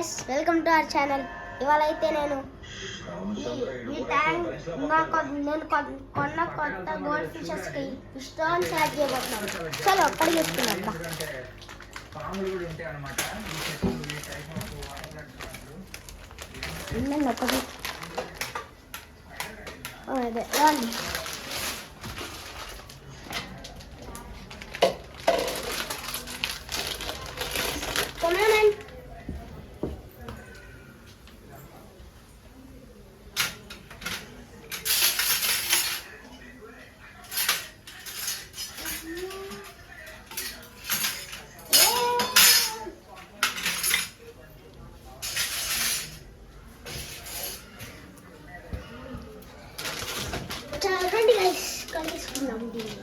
Guys, welcome to our channel. ఇవాళ అయితే నేను ఈ ట్యాంక్ నేను కొన్న కొత్త గోల్డ్ ఫిషెస్కి స్టోన్స్ యాడ్ చేయబోతున్నాను. చలో అక్కడికి వేసుకున్నాం. ఒకటి అదే రాండి. రండి గైస్, కలిసుకున్నాం దీన్ని.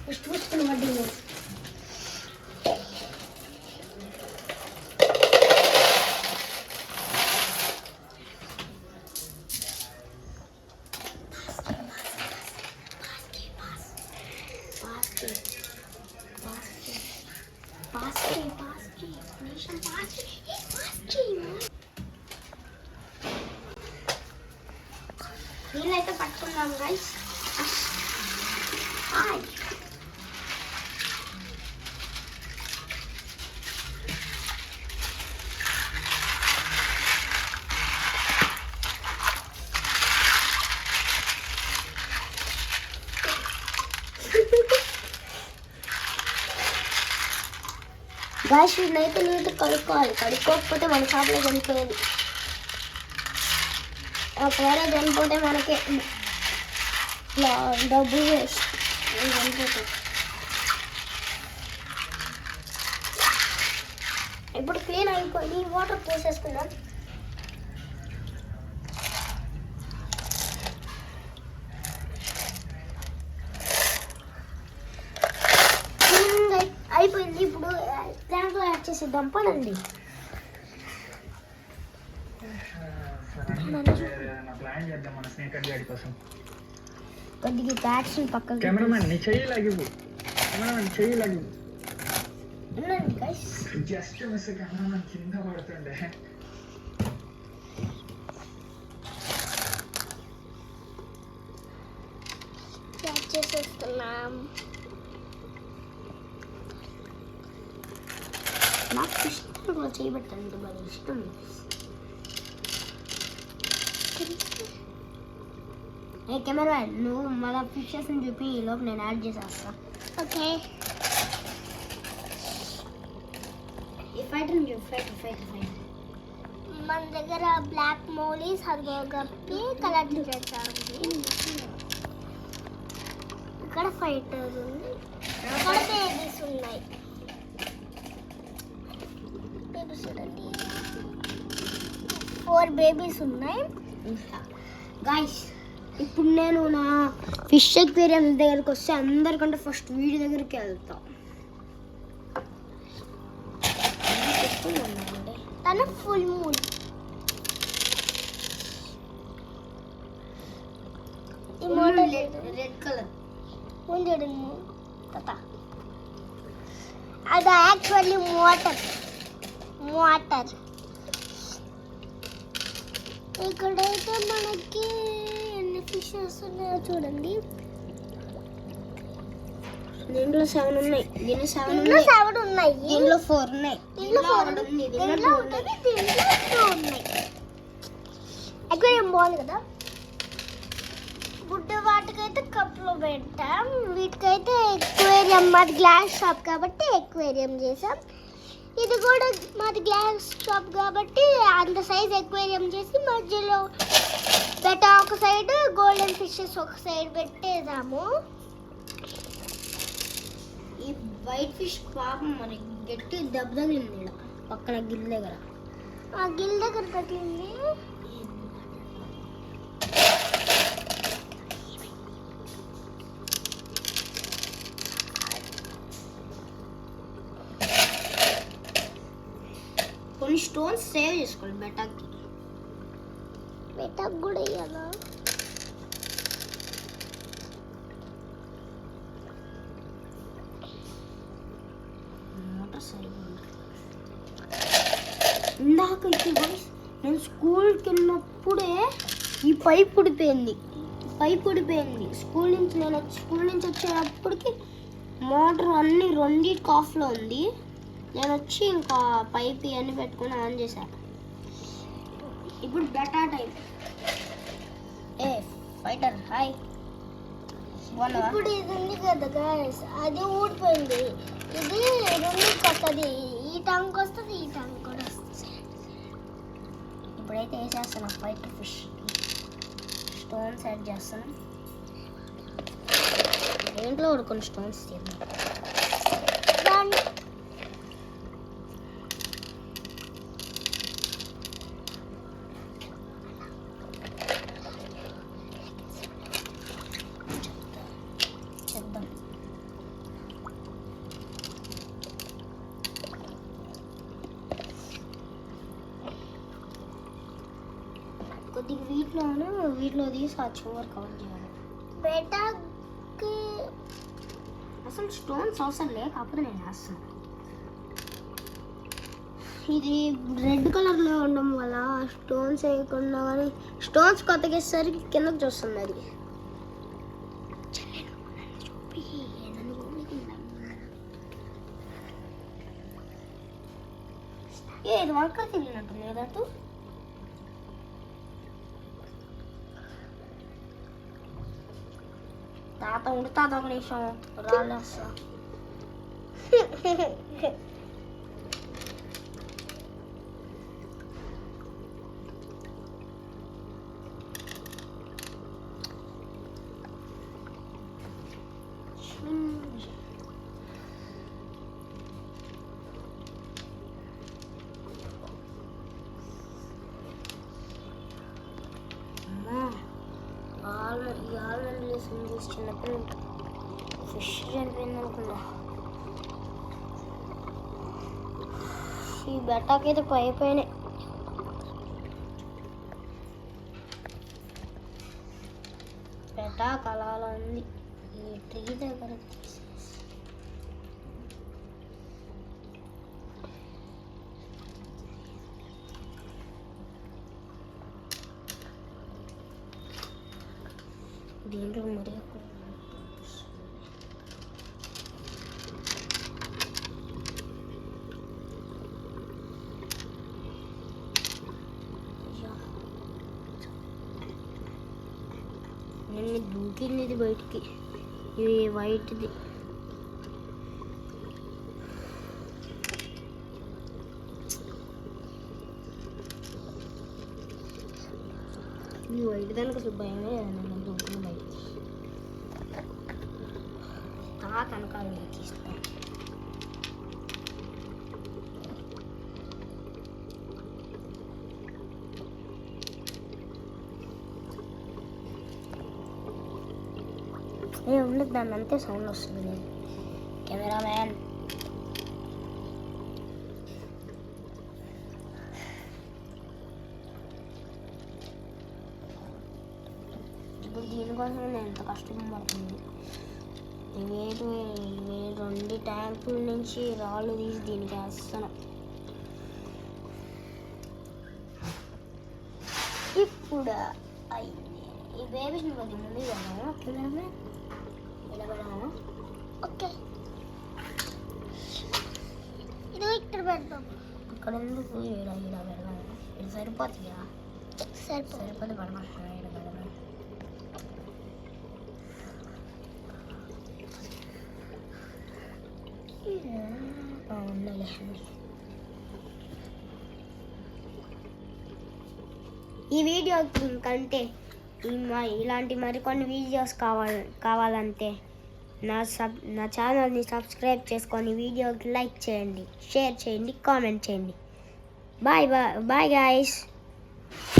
ఫస్ట్ చూసుకున్నాం దీన్ని. నీళ్ళైతే పట్టుకున్నాం గైస్. గైస్, వీటినైతే నీళ్ళు కడుక్కోవాలి. కడుక్కోకపోతే మన షాప్లో చనిపోయేది. ఒకవేళ చనిపోతే మనకి డబ్బులు వేస్ట్. చనిపోతాయి. ఇప్పుడు క్లీన్ అయిపోయి వాటర్ పోసేసుకుందాం. అయిపోయింది. ఇప్పుడు దాంట్లో యాడ్ చేసేద్దాం. పడండి. కొద్దిగా బ్యాట్స్ పక్కన కెమెరామెన్ చెయ్యి లాగివు. జస్ట్ మిస్ కెమెరామెన్ కింద పడుతుండే. చేసేస్తున్నాం. నాకు ఇష్టం చేయబెట్టండి, మరి ఇష్టం. ఏ కెమెరా, నువ్వు మళ్ళీ పిక్చర్స్ని చూపి ఈ లోపు నేను యాడ్ చేసేస్తా. ఓకే. ఈ ఫైటర్ని చూపి. ఫైటర్ మన దగ్గర బ్లాక్ మోలీస్ అది కప్పి కలర్ చేస్తాం. ఇక్కడ ఫైటర్ ఉంది. ఇక్కడ బేబీస్ ఉన్నాయి. చూడండి, 4 బేబీస్ ఉన్నాయి. గైస్, ఇప్పుడు నేను నా ఫిష్ అక్వేరియం దగ్గరికి వస్తే అందరికంటే ఫస్ట్ వీడి దగ్గరికి వెళ్తా. తను ఫుల్ మూన్. ఈ మోడల్ రెడ్ కలర్ చూడండి. అది యాక్చువల్లీ వాటర్. ఇక్కడైతే మనకి ఎన్ని ఫిషెస్ ఉన్నాయో చూడండి. దీంట్లో 7 ఉన్నాయి. దీంట్లో 7 ఉన్నాయి. దీంట్లో 4 ఉన్నాయి. దీంట్లో 2 ఉన్నాయి. అక్వేరియం బాగుంది కదా. గుడ్డ వాటికైతే కప్లో పెట్టాం. వీటికైతే ఎక్వేరియం, మాది గ్లాస్ షాప్ కాబట్టి ఎక్వేరియం చేసాం. ఇది కూడా మాది గ్లాస్ షాప్ కాబట్టి అంత సైజ్ ఎక్వేరియం చేసి మధ్యలో ఒక సైడ్ గోల్డెన్ ఫిషెస్ ఒక సైడ్ పెట్టేదాము. ఈ వైట్ ఫిష్ పాపం మరి గట్టి దెబ్బ తగిలింది. పక్కన గిల్ దగ్గర, ఆ గిల్ దగ్గర తగిలింది. కొన్ని స్టోన్స్ సేవ్ చేసుకోండి బెటాకి. బెటాక్ కూడా ఇవ్వాలా? వాటర్ సరిపోయింది. ఇందాక నేను స్కూల్కి వెళ్ళినప్పుడే ఈ పైప్ ఊడిపోయింది. స్కూల్ నుంచి వచ్చేటప్పటికి మోటార్ అన్ని రెండింటికి ఆఫ్లో ఉంది. నేను వచ్చి ఇంకా పైప్ ఇవన్నీ పెట్టుకొని ఆన్ చేశాను. ఇప్పుడు బెటా టైం. Fighter hi. ఇప్పుడు ఇది ఉంది కదా గాయస్, అది ఊడిపోయింది. ఇది రెండింటికి వస్తుంది. ఈ ట్యాంక్ వస్తుంది, ఈ ట్యాంక్ కూడా వస్తుంది. ఇప్పుడైతే వేసేస్తాను ఫైటర్ ఫిష్. స్టోన్స్ యాడ్ చేస్తాను. దేంట్లో కూడా కొన్ని స్టోన్స్ తీద్దాం. కొద్దిగా వీటిలో తీసి ఆ చివరి కవర్ చేయాలి. బెటాకి అసలు స్టోన్స్ అవసరం లేకపోతే నేను వేస్తాను. ఇది రెడ్ కలర్లో ఉండడం వల్ల స్టోన్స్ వేయకుండా, కానీ స్టోన్స్ కొత్తగా వేసేసరికి కిందకు చూస్తుంది. అది ఇది వంక తిరిగినట్టుంది కదా. తాత తాత ఒక నిమిషం రాలేస్తా. చిన్నప్పుడు ఫిష్ చనిపోయింది అనుకున్నా. ఈ బెట్టాకి అయితే పైపోయినాయి. బెట్టా కలాల ఉంది ఈ ట్రీ దగ్గర. దీంట్లో మరి నేను దూకింది ఇది బయటికి. ఇది వైట్ది. ఈ వైట్ దానికి అసలు భయమే నన్ను దూకింది బయటికి. కనకాలు ఎక్కిస్తాను. ఉండదు, దాన్ని అంతే సౌండ్ వస్తుంది. కెమెరామ్యాన్ ఇప్పుడు దీనికోసం నేను ఎంత కష్టపడుతుంది. రెండు ట్యాంకుల నుంచి రాళ్ళు తీసి దీనికి వేస్తాను. ఇప్పుడు ఈ బేబీస్ని కొద్ది ముందు పెడదాము. కెమెరామ్యాన్ ఇలా పెడదాము. ఓకే, ఇది ఇక్కడ పెడదాం. ఇక్కడ ఎందుకు ఇలా పెడదాము. ఇది సరిపోతుందా? సరిపోతే పడదాం. ఇక్కడ పెడదాం. ఈ వీడియో కంటే ఇలాంటి మరికొన్ని వీడియోస్ కావాలంటే నా ఛానల్ని సబ్స్క్రైబ్ చేసుకొని వీడియోకి లైక్ చేయండి, షేర్ చేయండి, కామెంట్ చేయండి. Bye guys.